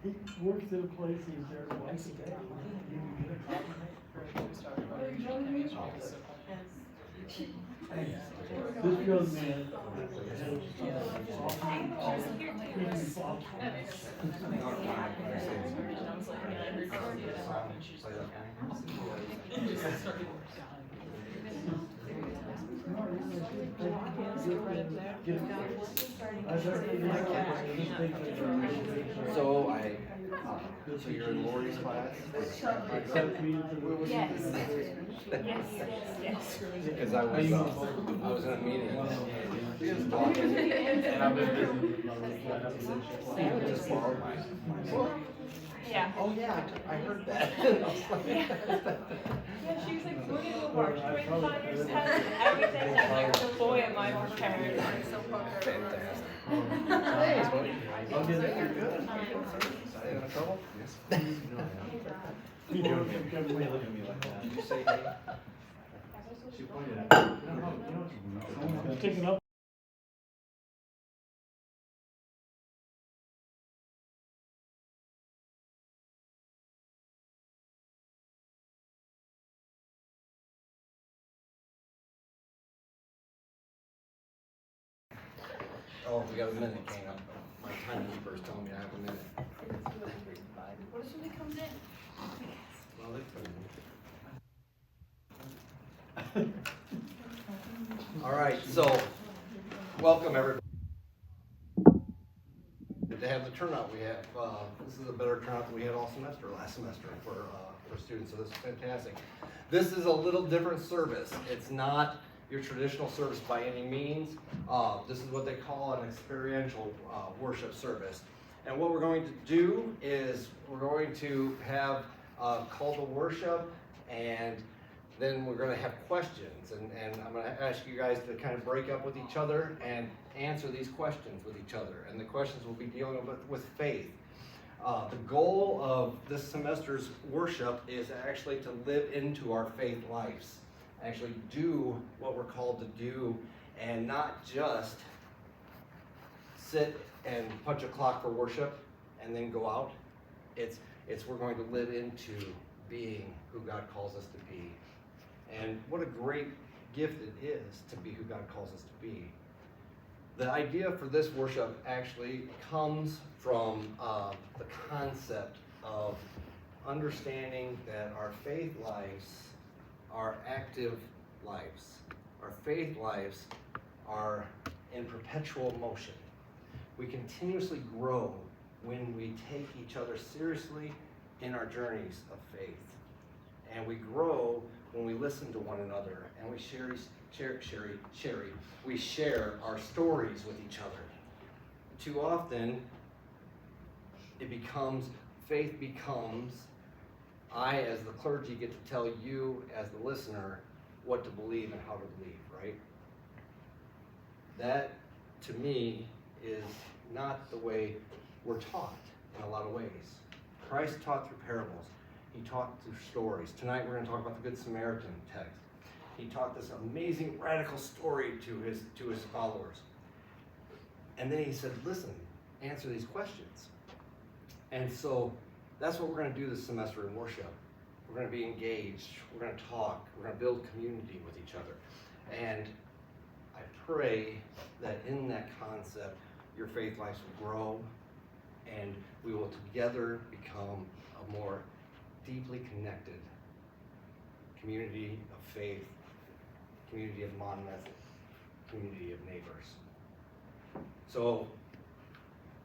He works at a place, he's there once a day. You can get a coffee. This young man has So you're in Lori's class? Yes. Yes. Because I was in a meeting and she was talking and I've been busy. She just borrowed my book. Yeah. Oh yeah, I heard that. Yeah, she was like, look at the work, she read the finder's test and everything, I'm like, the boy am I prepared. I'm so proud. Fantastic. Thanks, buddy. You're good. Stay in trouble? Yes. He don't look at me like that. Did you say hey? She pointed at me. Taking up. Oh, we got a minute, Kana. My timekeeper's telling me I have a minute. What if somebody comes in? Well, they couldn't. All right, so welcome everybody. To have the turnout we have, this is a better turnout than we had all semester, last semester for students, so this is fantastic. This is a little different service. It's not your traditional service by any means. This is what they call an experiential worship service. And what we're going to do is we're going to have a call to worship, and then we're going to have questions. And I'm going to ask you guys to kind of break up with each other and answer these questions with each other. And the questions will be dealing with faith. The goal of this semester's worship is actually to live into our faith lives. Actually do what we're called to do, and not just sit and punch a clock for worship and then go out. It's we're going to live into being who God calls us to be. And what a great gift it is to be who God calls us to be. The idea for this worship actually comes from the concept of understanding that our faith lives are active lives. Our faith lives are in perpetual motion. We continuously grow when we take each other seriously in our journeys of faith. And we grow when we listen to one another and we share our stories with each other. Too often, faith becomes, I as the clergy get to tell you as the listener what to believe and how to believe, right? That, to me, is not the way we're taught in a lot of ways. Christ taught through parables. He taught through stories. Tonight we're going to talk about the Good Samaritan text. He taught this amazing radical story to his followers. And then he said, listen, answer these questions. And so that's what we're going to do this semester in worship. We're going to be engaged. We're going to talk. We're going to build community with each other. And I pray that in that concept, your faith lives will grow and we will together become a more deeply connected community of faith, community of monuments, community of neighbors. So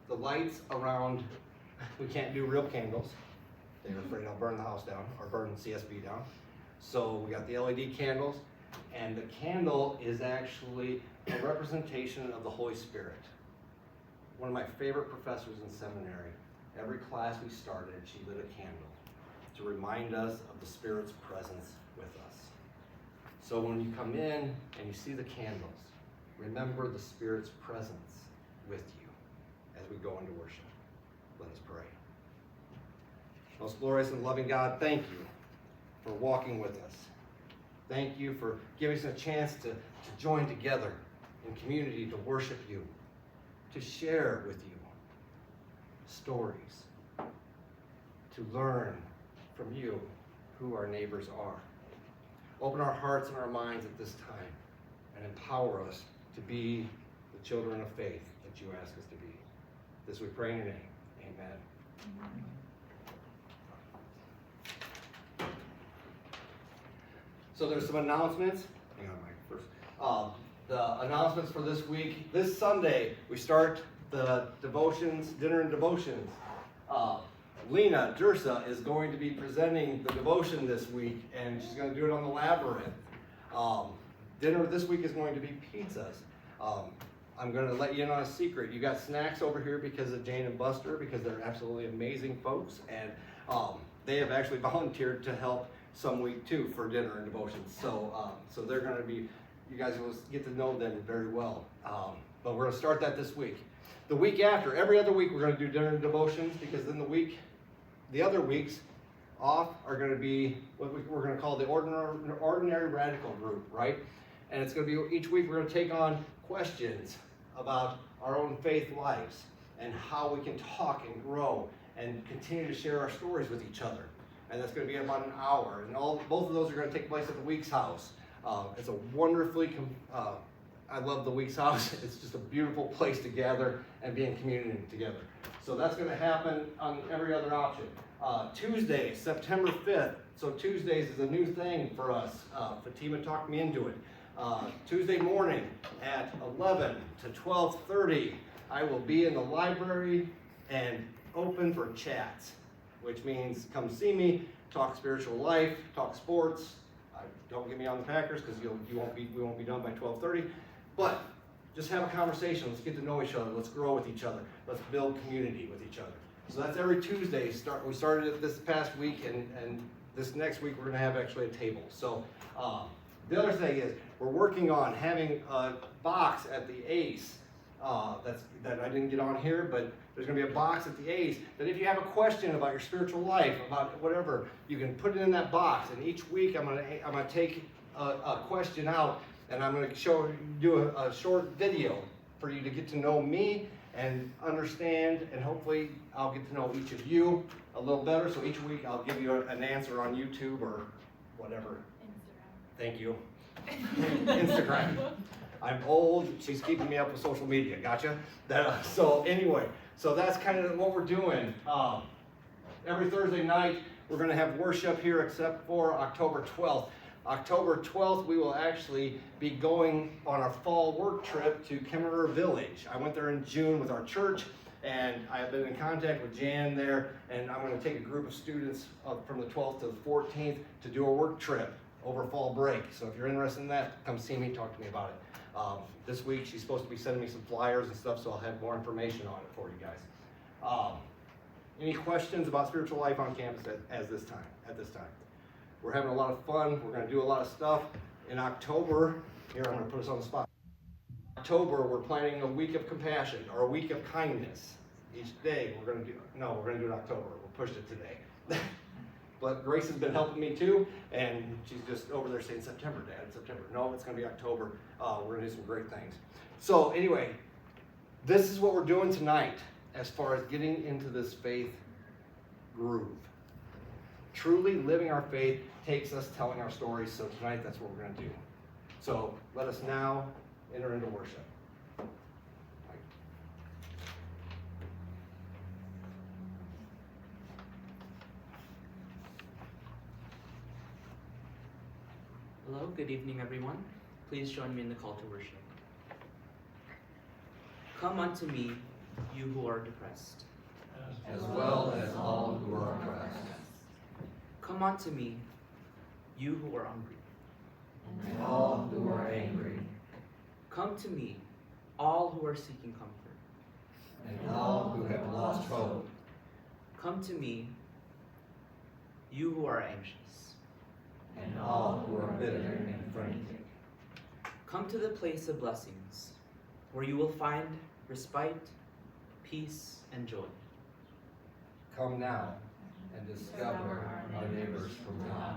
the lights around, we can't do real candles. They're afraid I'll burn the house down or burn CSB down. So we got the LED candles, and the candle is actually a representation of the Holy Spirit. One of my favorite professors in seminary, every class we started, she lit a candle to remind us of the Spirit's presence with us. So when you come in and you see the candles, remember the Spirit's presence with you as we go into worship. Let us pray. Most glorious and loving God, thank you for walking with us. Thank you for giving us a chance to join together in community to worship you, to share with you stories, to learn from you who our neighbors are. Open our hearts and our minds at this time and empower us to be the children of faith that you ask us to be. This we pray in your name. Amen. So there's some announcements. Hang on, Mike, first. The announcements for this week. This Sunday, we start the devotions, dinner and devotions. Lena Dursa is going to be presenting the devotion this week, and she's going to do it on the labyrinth. Dinner this week is going to be pizzas. I'm going to let you in on a secret. You got snacks over here because of Jane and Buster, because they're absolutely amazing folks, and they have actually volunteered to help some week too for dinner and devotions. So they're going to be, you guys will get to know them very well. But we're going to start that this week. The week after, every other week, we're going to do dinner and devotions, because then the other weeks off are going to be what we're going to call the ordinary radical group, right? And it's going to be each week we're going to take on questions about our own faith lives and how we can talk and grow and continue to share our stories with each other. And that's going to be about an hour. And both of those are going to take place at the Weeks House. It's a wonderfully, I love the Weeks House. It's just a beautiful place to gather and be in community together. So that's going to happen on every other option. Tuesday, September 5th. So Tuesdays is a new thing for us. Fatima talked me into it. Tuesday morning at 11 to 12:30, I will be in the library and open for chats, which means come see me, talk spiritual life, talk sports. Don't get me on the Packers because we won't be done by 12:30. But just have a conversation. Let's get to know each other. Let's grow with each other. Let's build community with each other. So that's every Tuesday. We started it this past week, and this next week we're going to have actually a table. So the other thing is we're working on having a box at the ACE. That I didn't get on here, but there's going to be a box at the ACE that if you have a question about your spiritual life, about whatever, you can put it in that box. And each week I'm going to take a question out, and I'm going to do a short video for you to get to know me and understand, and hopefully I'll get to know each of you a little better. So each week I'll give you an answer on YouTube or whatever. Instagram. Thank you. Instagram. I'm old. She's keeping me up with social media. Gotcha? So anyway, so that's kind of what we're doing. Every Thursday night, we're going to have worship here except for October 12th. October 12th, we will actually be going on our fall work trip to Kemmerer Village. I went there in June with our church, and I have been in contact with Jan there, and I'm going to take a group of students from the 12th to the 14th to do a work trip over fall break. So if you're interested in that, come see me, talk to me about it. This week she's supposed to be sending me some flyers and stuff, so I'll have more information on it for you guys. Any questions about spiritual life on campus at this time? We're having a lot of fun. We're going to do a lot of stuff. In October, here I'm going to put us on the spot. October, we're planning a week of compassion or a week of kindness. Each day we're going to do it in October. We'll push it today. But Grace has been helping me too, and she's just over there saying September, Dad, September. No, it's going to be October. We're going to do some great things. So anyway, this is what we're doing tonight as far as getting into this faith groove. Truly living our faith takes us telling our stories, so tonight that's what we're going to do. So let us now enter into worship. Hello, good evening everyone. Please join me in the call to worship. Come unto me, you who are depressed. As well as all who are oppressed. Come unto me, you who are hungry. And all who are angry. Come to me, all who are seeking comfort. And all who have lost hope. Come to me, you who are anxious. And all who are bitter and frantic. Come to the place of blessings, where you will find respite, peace, and joy. Come now and discover our neighbors from God.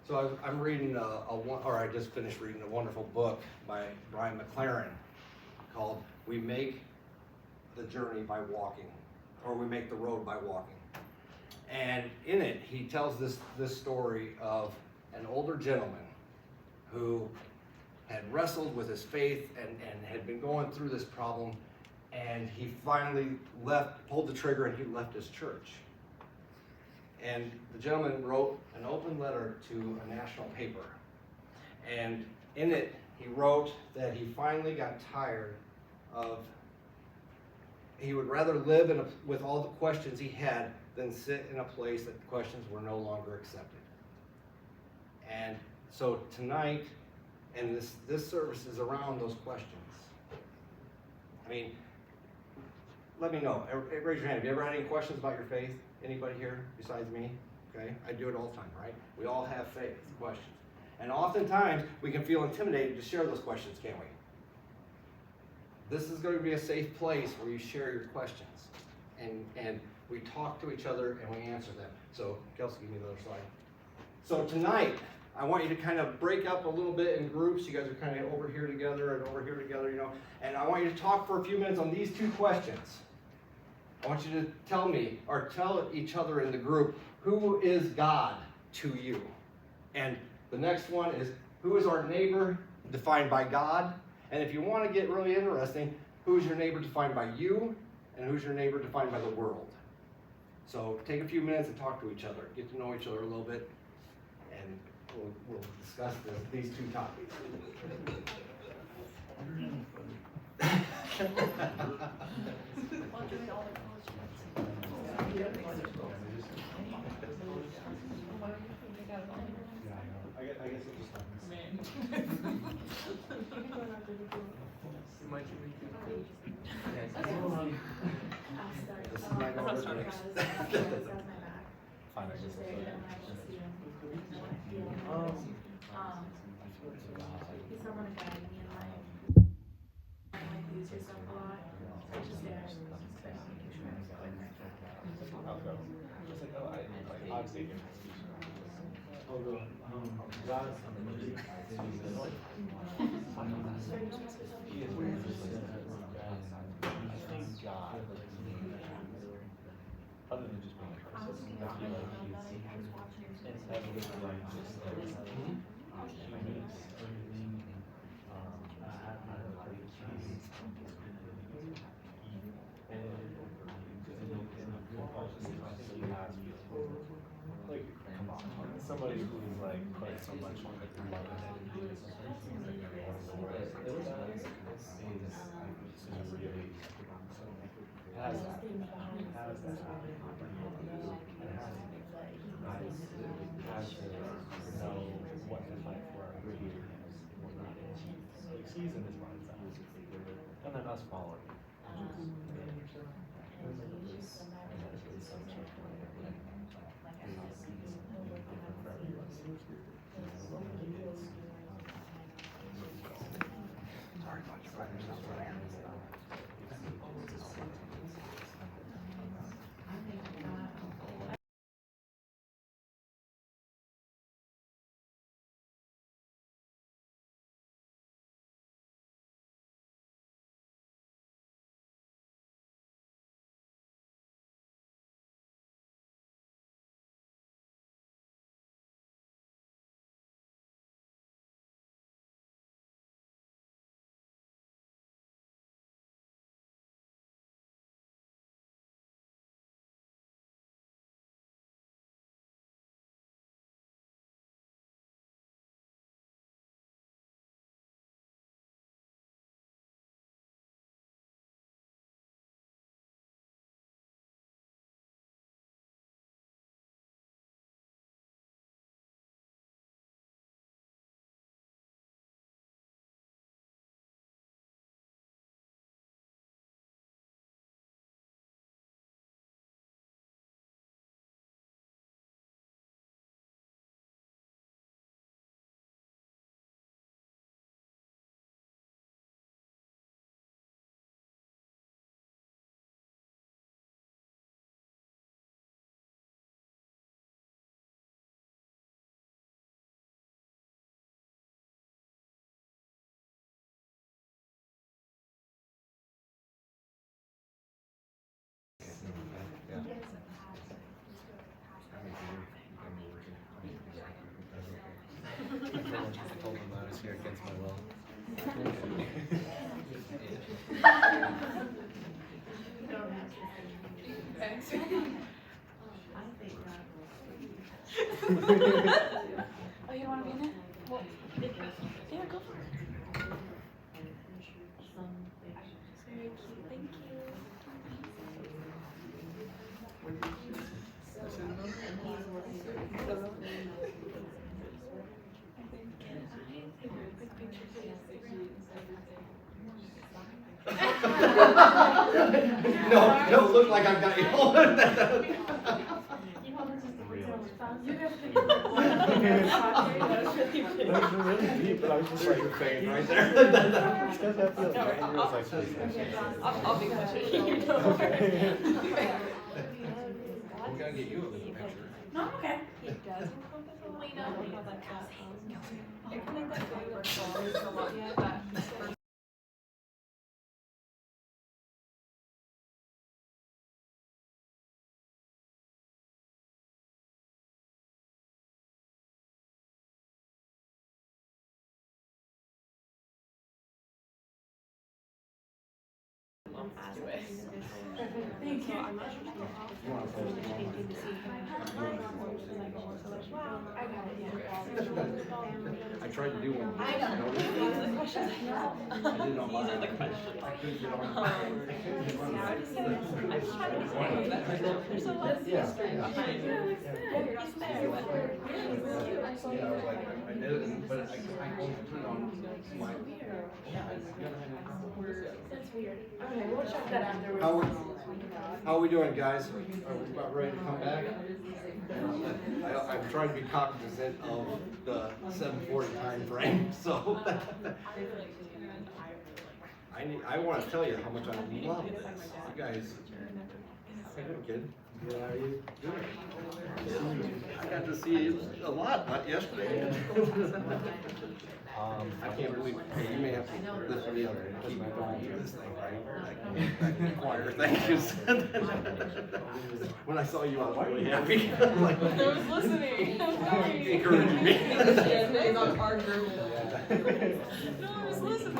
So I'm reading I just finished reading a wonderful book by Brian McLaren called We Make the Journey by Walking. or we make the road by walking. And in it, he tells this story of an older gentleman who had wrestled with his faith and had been going through this problem, and he finally pulled the trigger, and he left his church. And the gentleman wrote an open letter to a national paper. And in it, he wrote that he finally got tired of, he would rather live with all the questions he had than sit in a place that the questions were no longer accepted. And so tonight, and this service is around those questions. I mean, let me know. Raise your hand. Have you ever had any questions about your faith? Anybody here besides me? Okay, I do it all the time, right? We all have faith questions. And oftentimes, we can feel intimidated to share those questions, can't we? This is going to be a safe place where you share your questions. And we talk to each other and we answer them. So, Kelsey, give me the other slide. So tonight, I want you to kind of break up a little bit in groups. You guys are kind of over here together and over here together, you know. And I want you to talk for a few minutes on these two questions. I want you to tell me, or tell each other in the group, who is God to you? And the next one is, who is our neighbor defined by God? And if you want to get really interesting, who's your neighbor defined by you? And who's your neighbor defined by the world? So take a few minutes and talk to each other. Get to know each other a little bit. And we'll discuss these two topics. I guess it just happens. This is my daughter's next. Fine, I guess He's someone to guide me in life. Like lose yourself a lot. So it's just there. I'll go. Just like, oh, I'll take it. I'll go. God, He is weird. I think God, other than just being a person, I feel like He's everything, just everything. He makes everything. Like, come on, somebody who's like put so much love and energy into something that they're going to work. It was nice. Is really has that. Has that. Has to know what to fight for our here and what not. Like he's in his mind's eye. And then us following. Sorry about your brother's here against my will. Thanks. Oh, you wanna be in it? Well, yeah, go for it. Very cute, thank you. No, don't look like I've got you. You guys can. That was really deep, but I was just There's like, your fade right there. it's because I feel angry. I was like, please. I'll be pushing you, don't worry. We gotta get you a little picture. No, I'm okay. It does encompass a lot. I don't know how that's at. I feel like that's really like so much that. Thank you. I tried to do one. I know. These are the questions I know. I did on mine. These are the questions. I couldn't get on. I'm just trying to explain that there's a lot of history behind it. He's there. Yeah, I was like, I did it, but I only put it on my. Yeah, That's weird. Okay, we'll check that afterwards. How are we doing, guys? Are we about ready to come back? I'm trying to be cognizant of the 7:40 time frame, so. I want to tell you how much I love this. You guys, hey, good kid. Good, how are you? Good. I got to see you a lot, not yesterday. I can't believe, hey, you may have to lift me up and keep going through this thing, right? Like choir, thank you. When I saw you, I was really happy. Like, I was listening. encouraging me. It's on our group. No, I was listening.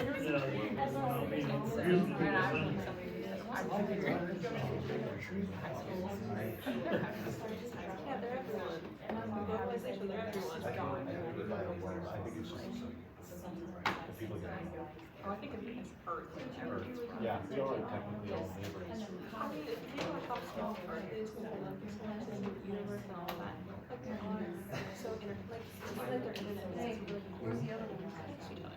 Yeah, they're everyone. Globalization, they're everyone. I think it's just the people get it. Oh, I think it's Earth. Yeah, we are technically all neighbors. People are talking about Earth is the universe and all that. But they're all so like, it's like they're internet. Where's the other one? Next to each other.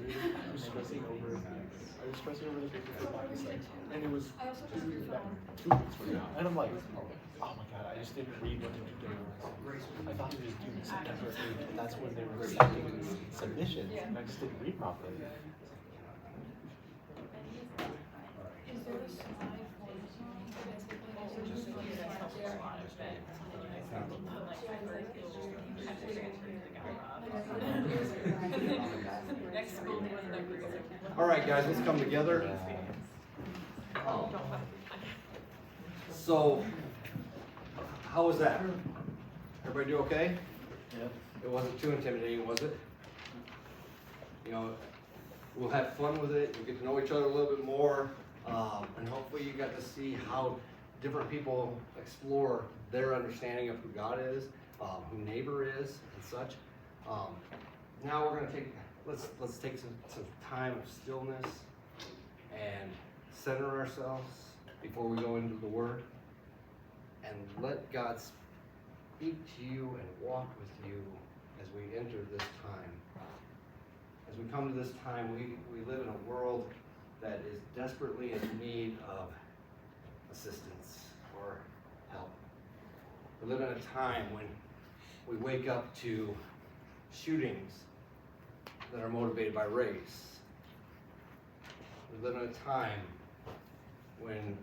I was stressing over the picture for Bobby's like, and it was 2 weeks from now. And I'm like, oh my god, I just didn't read what the due date was. I thought it was due September 8th, and that's when they were accepting submissions, and I just didn't read properly. Next school day wasn't that great. All right, guys, let's come together. So, how was that? Everybody do okay? Yep. It wasn't too intimidating, was it? You know, we'll have fun with it, we'll get to know each other a little bit more, and hopefully you got to see how different people explore their understanding of who God is, who neighbor is, and such. Now we're gonna take, let's take some time of stillness and center ourselves before we go into the Word, and let God speak to you and walk with you as we enter this time. As we come to this time, we live in a world that is desperately in need of assistance or help. We live in a time when we wake up to shootings that are motivated by race. We live in a time when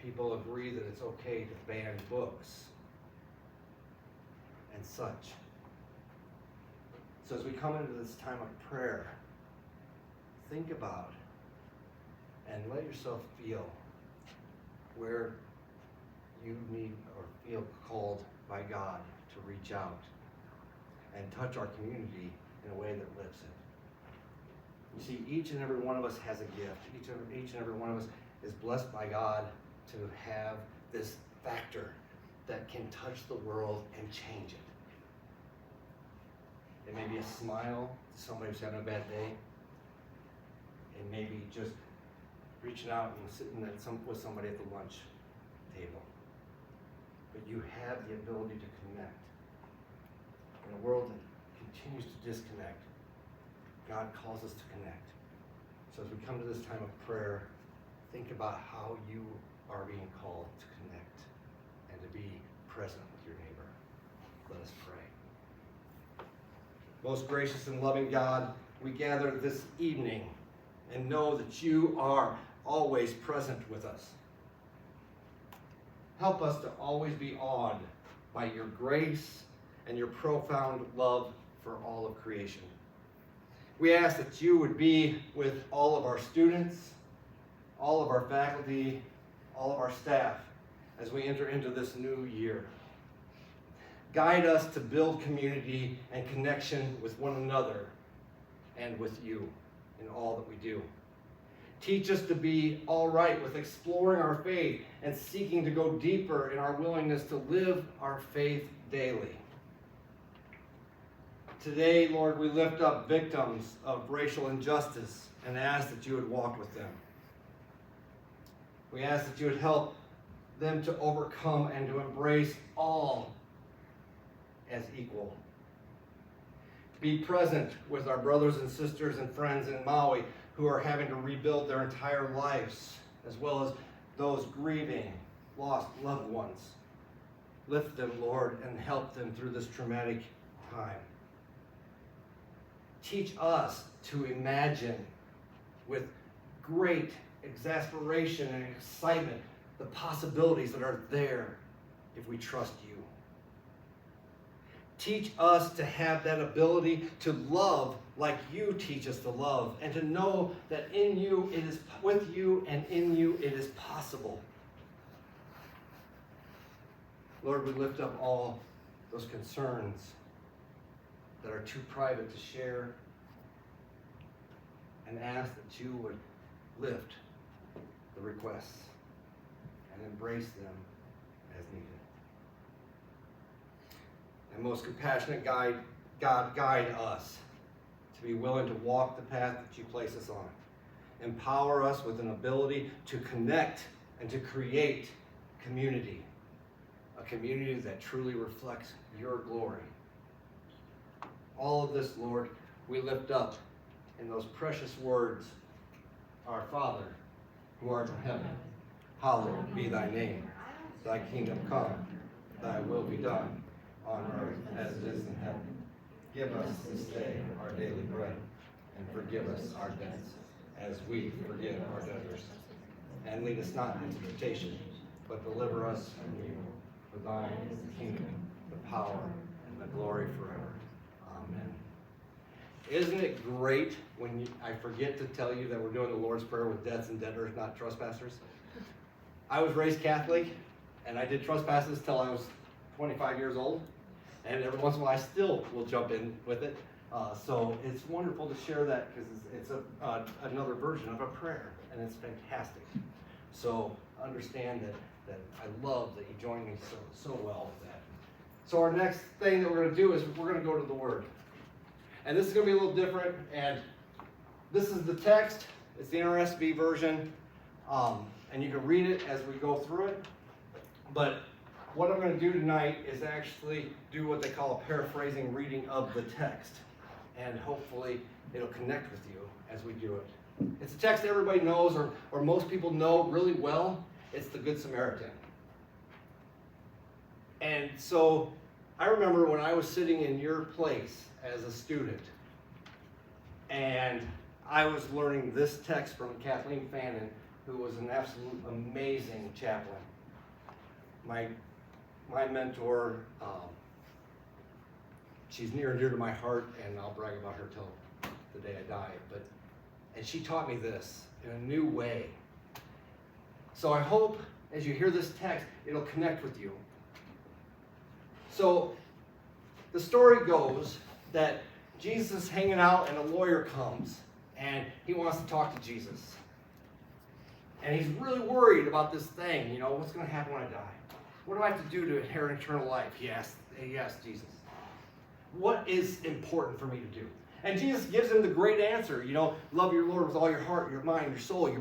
People agree that it's okay to ban books and such. So as we come into this time of prayer, think about and let yourself feel where you need or feel called by God to reach out and touch our community in a way that lifts it. You see, each and every one of us has a gift. Each and every one of us is blessed by God to have this factor that can touch the world and change it. It may be a smile to somebody who's having a bad day. It may be just reaching out and sitting with somebody at the lunch table. But you have the ability to connect. In a world that continues to disconnect, God calls us to connect. So as we come to this time of prayer, think about how you are being called to connect and to be present with your neighbor. Let us pray. Most gracious and loving God, we gather this evening and know that you are always present with us. Help us to always be awed by your grace and your profound love for all of creation. We ask that you would be with all of our students, all of our faculty, all of our staff as we enter into this new year. Guide us to build community and connection with one another and with you in all that we do. Teach us to be all right with exploring our faith and seeking to go deeper in our willingness to live our faith daily. Today, Lord, we lift up victims of racial injustice and ask that you would walk with them. We ask that you would help them to overcome and to embrace all as equal. Be present with our brothers and sisters and friends in Maui who are having to rebuild their entire lives, as well as those grieving lost loved ones. Lift them, Lord, and help them through this traumatic time. Teach us to imagine with great exasperation and excitement the possibilities that are there if we trust you. Teach us to have that ability to love like you teach us to love, and to know that in you it is with you and in you it is possible. Lord, we lift up all those concerns that are too private to share and ask that you would lift the requests and embrace them as needed. And most compassionate God, guide us to be willing to walk the path that you place us on. Empower us with an ability to connect and to create community, a community that truly reflects your glory. All of this, Lord, we lift up in those precious words, our Father, who art in heaven, hallowed be thy name. Thy kingdom come, thy will be done, on earth as it is in heaven. Give us this day our daily bread, and forgive us our debts, as we forgive our debtors. And lead us not into temptation, but deliver us from evil. For thine is the kingdom, the power, and the glory forever. Amen. Isn't it great when I forget to tell you that we're doing the Lord's Prayer with debts and debtors, not trespassers? I was raised Catholic, and I did trespasses till I was 25 years old. And every once in a while I still will jump in with it. So it's wonderful to share that because it's another version of a prayer, and it's fantastic. So understand that I love that you joined me so well with that. So our next thing that we're going to do is we're going to go to the Word. And this is going to be a little different, and this is the text. It's the NRSV version, and you can read it as we go through it. But what I'm going to do tonight is actually do what they call a paraphrasing reading of the text. And hopefully it'll connect with you as we do it. It's a text everybody knows, or most people know really well. It's the Good Samaritan. And so I remember when I was sitting in your place as a student, and I was learning this text from Kathleen Fannin who was an absolute amazing chaplain. My mentor, she's near and dear to my heart, and I'll brag about her till the day I die. And she taught me this in a new way. So I hope as you hear this text, it'll connect with you. So the story goes that Jesus is hanging out and a lawyer comes and he wants to talk to Jesus. And he's really worried about this thing, what's going to happen when I die? What do I have to do to inherit eternal life? He asked Jesus. What is important for me to do? And Jesus gives him the great answer, love your Lord with all your heart, your mind, your soul,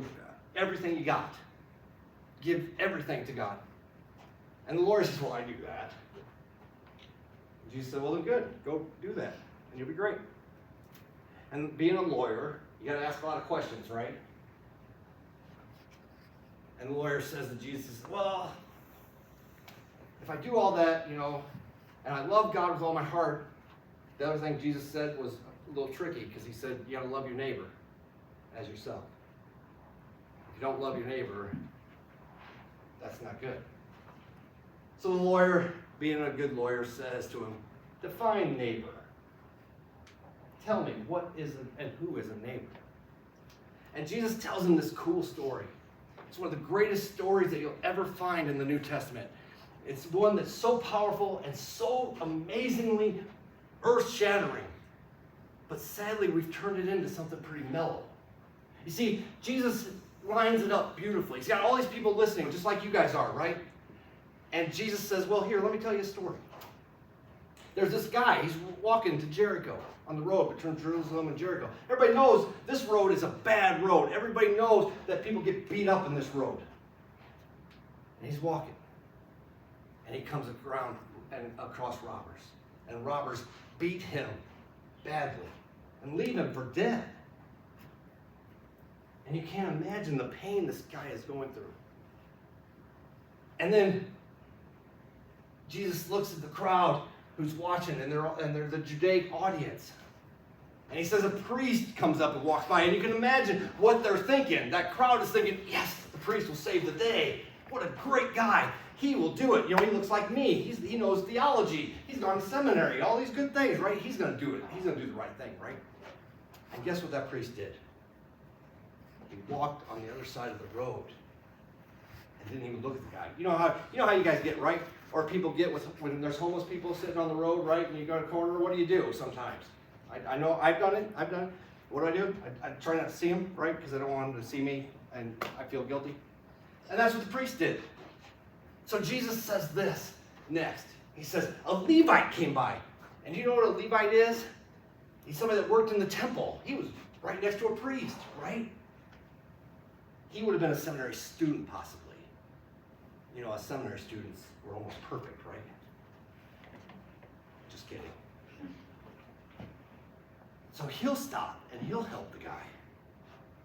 everything you got. Give everything to God. And the lawyer says, well, I do that. And Jesus said, well, then good. Go do that, and you'll be great. And being a lawyer, you got to ask a lot of questions, right? And the lawyer says to Jesus, well, if I do all that, and I love God with all my heart, the other thing Jesus said was a little tricky because he said, you got to love your neighbor as yourself. If you don't love your neighbor, that's not good. So the lawyer, being a good lawyer, says to him, define neighbor. Tell me, what is and who is a neighbor? And Jesus tells him this cool story. It's one of the greatest stories that you'll ever find in the New Testament. It's one that's so powerful and so amazingly earth-shattering. But sadly, we've turned it into something pretty mellow. You see, Jesus lines it up beautifully. He's got all these people listening, just like you guys are, right? And Jesus says, well, here, let me tell you a story. There's this guy, he's walking to Jericho on the road between Jerusalem and Jericho. Everybody knows this road is a bad road. Everybody knows that people get beat up in this road. And he's walking. And he comes around and across robbers. And robbers beat him badly and leave him for dead. And you can't imagine the pain this guy is going through. And then Jesus looks at the crowd who's watching, and they're the Judaic audience. And he says a priest comes up and walks by, and you can imagine what they're thinking. That crowd is thinking, yes, the priest will save the day. What a great guy. He will do it. He looks like me. He knows theology. He's gone to seminary. All these good things, right? He's going to do it. He's going to do the right thing, right? And guess what that priest did? He walked on the other side of the road and didn't even look at the guy. You know how you guys get, right? Or people get when there's homeless people sitting on the road, right? And you go to a corner, what do you do sometimes? I know I've done it. What do? I try not to see them, right? Because I don't want them to see me and I feel guilty. And that's what the priest did. So Jesus says this next. He says, a Levite came by. And you know what a Levite is? He's somebody that worked in the temple. He was right next to a priest, right? He would have been a seminary student, possibly. Us seminary students were almost perfect, right? Just kidding. So he'll stop and he'll help the guy.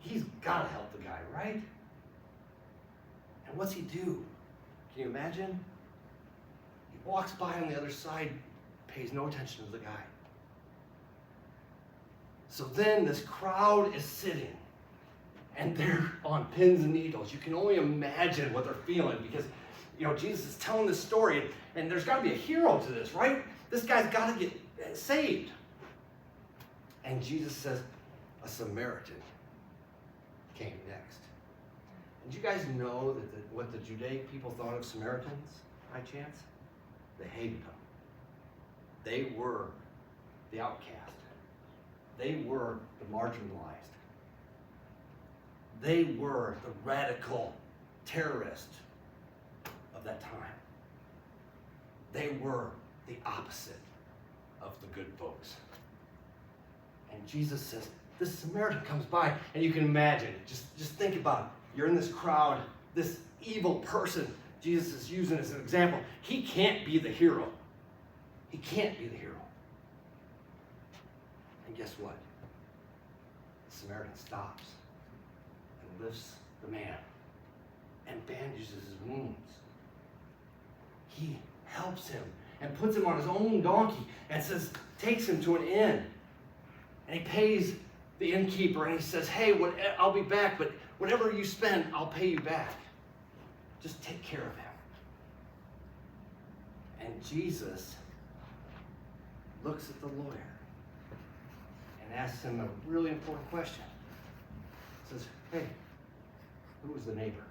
He's got to help the guy, right? And what's he do? Can you imagine? He walks by on the other side, pays no attention to the guy. So then this crowd is sitting, and they're on pins and needles. You can only imagine what they're feeling because, Jesus is telling this story, and there's got to be a hero to this, right? This guy's got to get saved. And Jesus says, a Samaritan came next. Did you guys know that what the Judaic people thought of Samaritans, by chance? They hated them. They were the outcast. They were the marginalized. They were the radical terrorist of that time. They were the opposite of the good folks. And Jesus says, this Samaritan comes by, and you can imagine, just think about it. You're in this crowd, this evil person Jesus is using as an example. He can't be the hero. He can't be the hero. And guess what? The Samaritan stops and lifts the man and bandages his wounds. He helps him and puts him on his own donkey and takes him to an inn. And he pays the innkeeper and he says, hey, I'll be back, but whatever you spend, I'll pay you back. Just take care of him. And Jesus looks at the lawyer and asks him a really important question. He says, hey, who was the neighbor?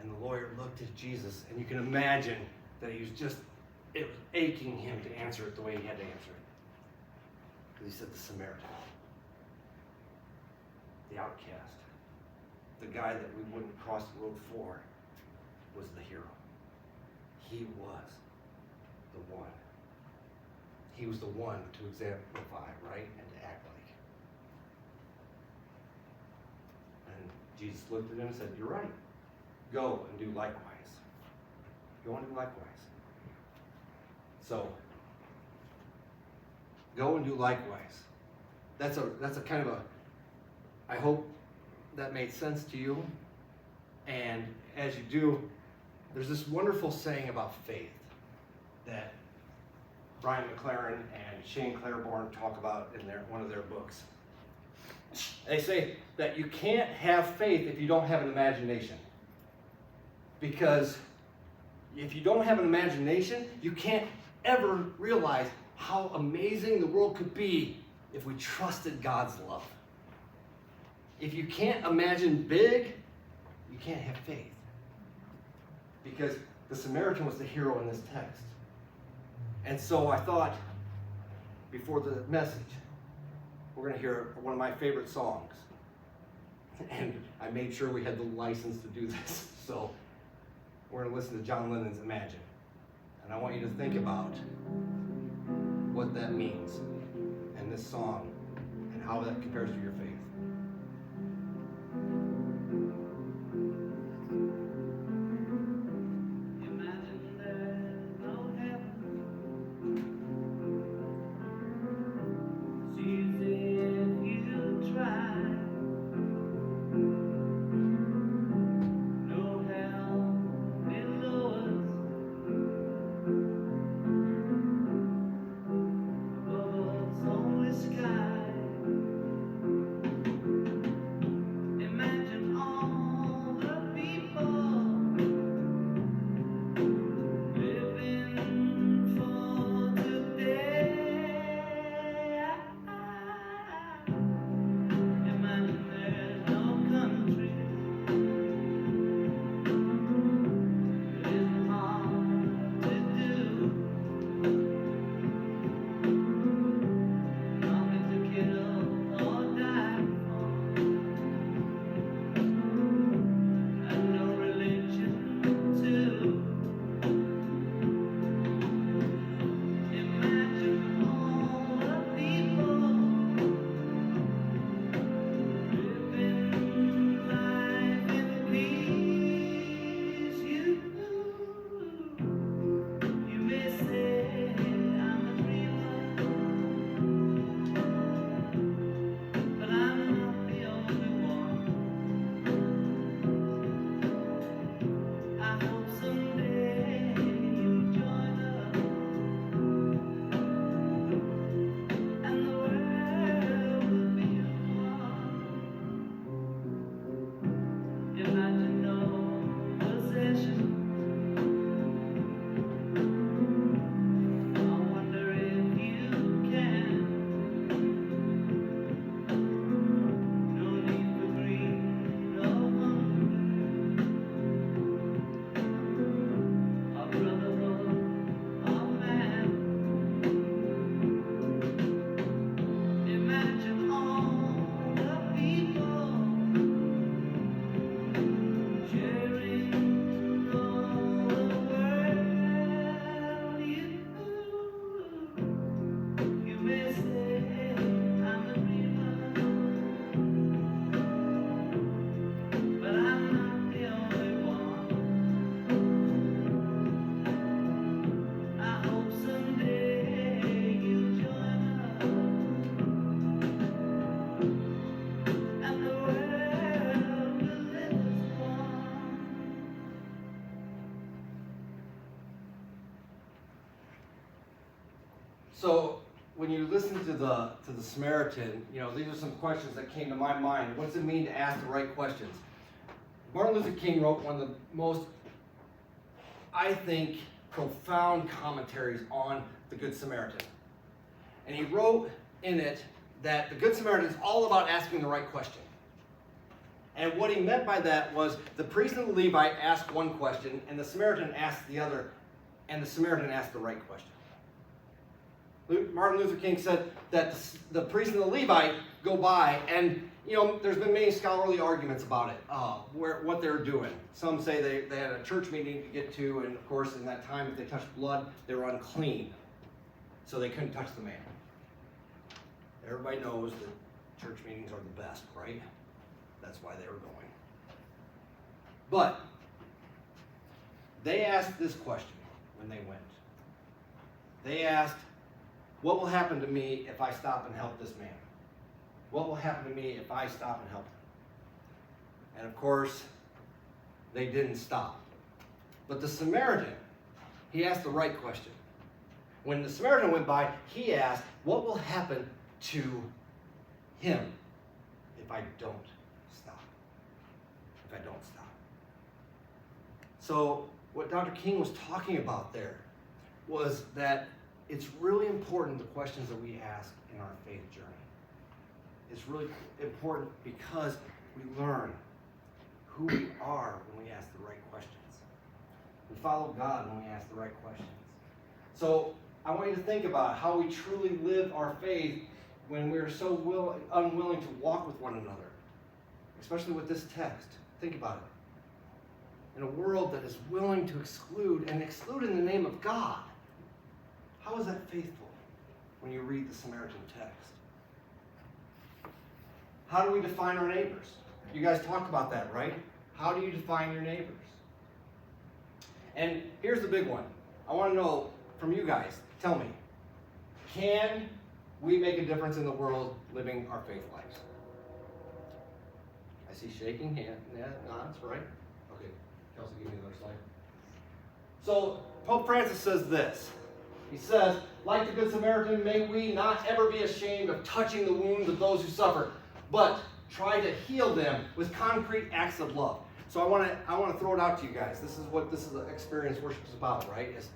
And the lawyer looked at Jesus, and you can imagine that it was aching him to answer it the way he had to answer it. Because he said the Samaritan, the outcast, the guy that we wouldn't cross the road for, was the hero. He was the one. He was the one to exemplify, right, and to act like. And Jesus looked at him and said, you're right. Go and do likewise. Go and do likewise. So, go and do likewise. That's a kind of a, I hope that made sense to you. And as you do, there's this wonderful saying about faith that Brian McLaren and Shane Claiborne talk about in one of their books. They say that you can't have faith if you don't have an imagination. Because if you don't have an imagination, you can't ever realize how amazing the world could be if we trusted God's love. If you can't imagine big, you can't have faith. Because the Samaritan was the hero in this text. And so I thought, before the message, we're going to hear one of my favorite songs. And I made sure we had the license to do this. So we're going to listen to John Lennon's Imagine. And I want you to think about what that means and this song and how that compares to your faith. Imagine there's no heaven. See if you try. No hell below us. Above us only sky. Imagine all the people living for today. Imagine there's no country. It isn't hard to do. Nothing to kill or die for. And no religion too. Imagine all the people living life in peace. You may say I'm a dreamer, but I'm not the only one. I hope someday you'll join us, and the world will be one. Imagine no possession. I wonder if you can. No need for greed or hunger. A brotherhood of man. Imagine all the people sharing all the world. You may say I'm a dreamer, but I'm not the only one. I hope someday you'll join us, and the world will live as one. So when you listen to the Samaritan, you know, these are some questions that came to my mind. What does it mean to ask the right questions? Martin Luther King wrote one of the most, I think, profound commentaries on the Good Samaritan. And he wrote in it that the Good Samaritan is all about asking the right question. And what he meant by that was the priest and the Levite asked one question, and the Samaritan asked the other, and the Samaritan asked the right question. Martin Luther King said that the priest and the Levite go by, and you know, there's been many scholarly arguments about it, what they're doing. Some say they had a church meeting to get to, and of course in that time if they touched blood, they were unclean. So they couldn't touch the man. Everybody knows that church meetings are the best, right? That's why they were going. But they asked this question when they went. They asked, what will happen to me if I stop and help this man? What will happen to me if I stop and help him? And of course, they didn't stop. But the Samaritan, he asked the right question. When the Samaritan went by, he asked, what will happen to him if I don't stop? If I don't stop. So what Dr. King was talking about there was that it's really important the questions that we ask in our faith journey. It's really important because we learn who we are when we ask the right questions. We follow God when we ask the right questions. So I want you to think about how we truly live our faith when we're so unwilling to walk with one another, especially with this text. Think about it. In a world that is willing to exclude and exclude in the name of God, how is that faithful when you read the Samaritan text? How do we define our neighbors? You guys talked about that, right? How do you define your neighbors? And here's the big one. I want to know from you guys, tell me, can we make a difference in the world living our faith lives? I see shaking hand, nods, right? Okay, Kelsey, give me another slide. So Pope Francis says this. He says, like the Good Samaritan, may we not ever be ashamed of touching the wounds of those who suffer, but try to heal them with concrete acts of love. So I want to throw it out to you guys. This is what this is the experience worship is about, right? Is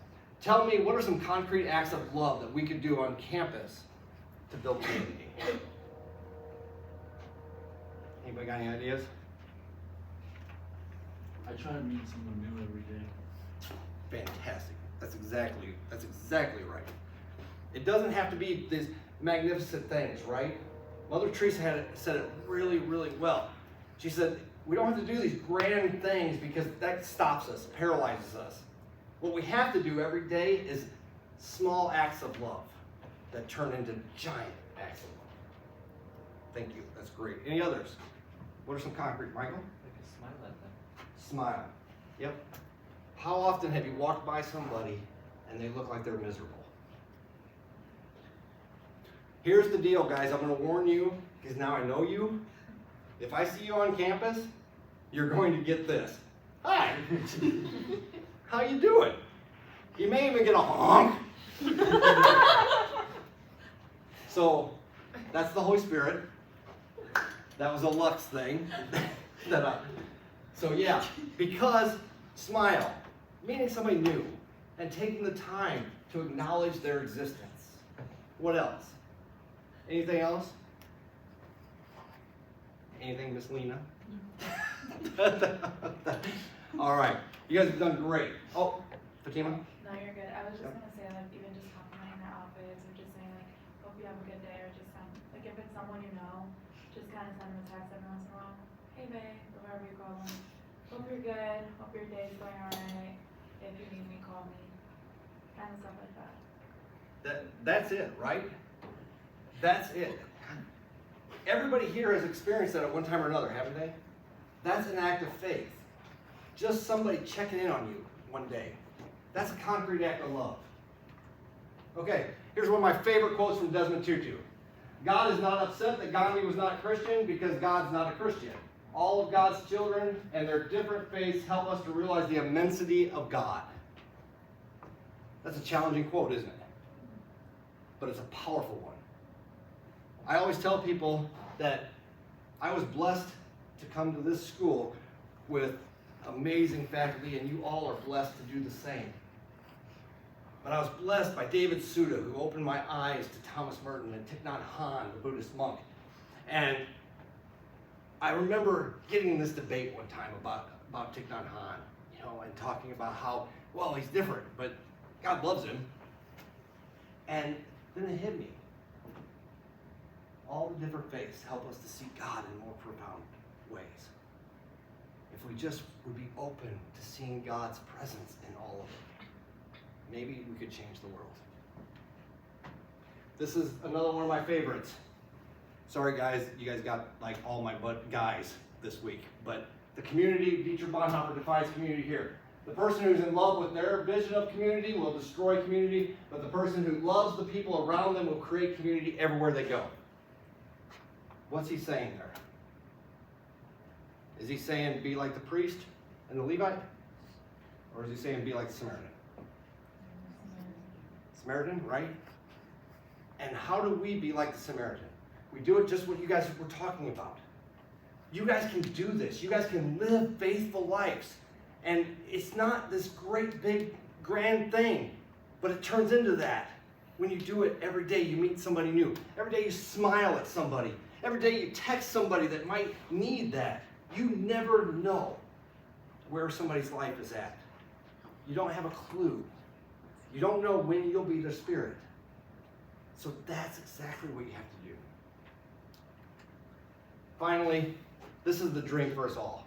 tell me what are some concrete acts of love that we could do on campus to build community? Anybody got any ideas? I try to meet someone new every day. Fantastic. That's exactly right. It doesn't have to be these magnificent things, right? Mother Teresa said it really, really well. She said, we don't have to do these grand things because that stops us, paralyzes us. What we have to do every day is small acts of love that turn into giant acts of love. Thank you. That's great. Any others? What are some concrete, Michael? Like a smile at them. Smile. Yep. How often have you walked by somebody and they look like they're miserable? Here's the deal, guys. I'm going to warn you because now I know you. If I see you on campus, you're going to get this. Hi. How you doing? You may even get a honk. So that's the Holy Spirit. That was a Lux thing. So yeah, because smile, meeting somebody new, and taking the time to acknowledge their existence. What else? Anything else? Anything, Miss Lena? All right, you guys have done great. Oh, Fatima? No, you're good. I was just gonna say, like, even just complimenting the outfits, or just saying, like, hope you have a good day, or just like, if it's someone you know, just kind of send them a text every once in a while. Hey, babe, or whatever you call them. Hope you're good. Hope your day's going alright. If you need me, call me. Kind of stuff like that. That's it, right? That's it. Everybody here has experienced that at one time or another, haven't they? That's an act of faith. Just somebody checking in on you one day. That's a concrete act of love. Okay, here's one of my favorite quotes from Desmond Tutu. God is not upset that Gandhi was not Christian because God's not a Christian. All of God's children and their different faiths help us to realize the immensity of God. That's a challenging quote, isn't it? but it's a powerful one. I always tell people that I was blessed to come to this school with amazing faculty, and you all are blessed to do the same. But I was blessed by David Suda, who opened my eyes to Thomas Merton and Thich Nhat Hanh, the Buddhist monk. And I remember getting in this debate one time about Thich Nhat Hanh, and talking about how, well, he's different, but God loves him. And then it hit me. All the different faiths help us to see God in more profound ways. If we just would be open to seeing God's presence in all of it, maybe we could change the world. This is another one of my favorites. Sorry guys, you guys got like all my guys this week, but the community, Dietrich Bonhoeffer defines community here. The person who's in love with their vision of community will destroy community, but the person who loves the people around them will create community everywhere they go. What's he saying there? Is he saying be like the priest and the Levite? Or is he saying be like the Samaritan? Samaritan, right? And how do we be like the Samaritan? We do it just what you guys were talking about. You guys can do this. You guys can live faithful lives. And it's not this great, big, grand thing, but it turns into that. When you do it every day, you meet somebody new. Every day you smile at somebody. Every day you text somebody that might need that. You never know where somebody's life is at. You don't have a clue. You don't know when you'll be their spirit. So that's exactly what you have to do. Finally, this is the dream for us all.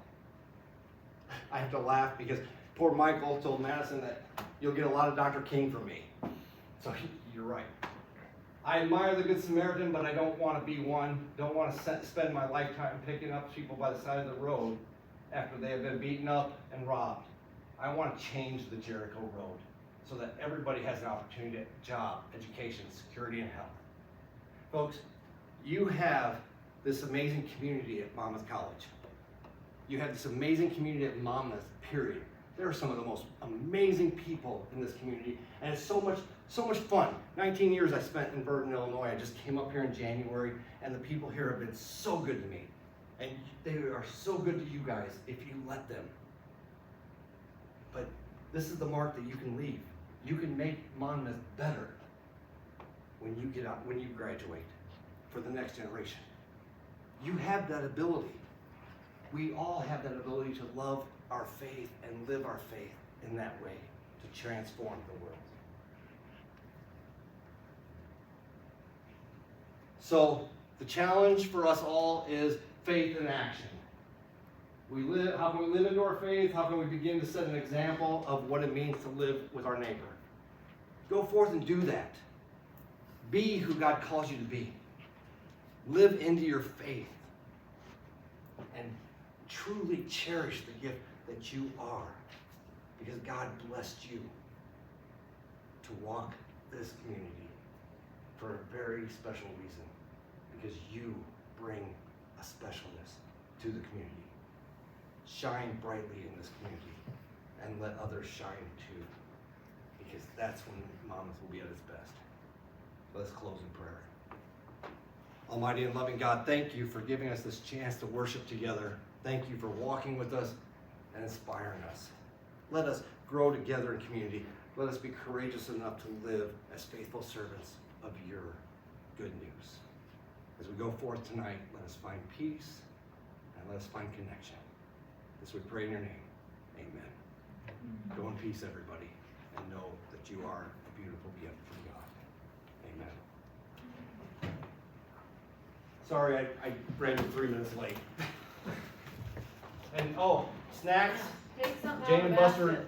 I have to laugh because poor Michael told Madison that you'll get a lot of Dr. King from me. So you're right. I admire the Good Samaritan, but I don't want to be one. Don't want to spend my lifetime picking up people by the side of the road after they have been beaten up and robbed. I want to change the Jericho Road so that everybody has an opportunity at job, education, security, and health. Folks, you have this amazing community at Monmouth College. You have this amazing community at Monmouth, period. There are some of the most amazing people in this community, and it's so much fun. 19 years I spent in Burton, Illinois. I just came up here in January, and the people here have been so good to me. And they are so good to you guys if you let them. But this is the mark that you can leave. You can make Monmouth better when you get out, when you graduate, for the next generation. You have that ability. We all have that ability to love our faith and live our faith in that way to transform the world. So the challenge for us all is faith in action. How can we live into our faith? How can we begin to set an example of what it means to live with our neighbor? Go forth and do that. Be who God calls you to be. Live into your faith and truly cherish the gift that you are, because God blessed you to walk this community for a very special reason, because you bring a specialness to the community. Shine brightly in this community and let others shine too, because that's when Monmouth will be at its best. Let's close in prayer. Almighty and loving God, thank you for giving us this chance to worship together. Thank you for walking with us and inspiring us. Let us grow together in community. Let us be courageous enough to live as faithful servants of your good news. As we go forth tonight, let us find peace and let us find connection. This we pray in your name. Amen. Go in peace, everybody, and know that you are a beautiful gift from God. Amen. Sorry, I ran you 3 minutes late. And snacks. Take something out Jane of and the Buster basket.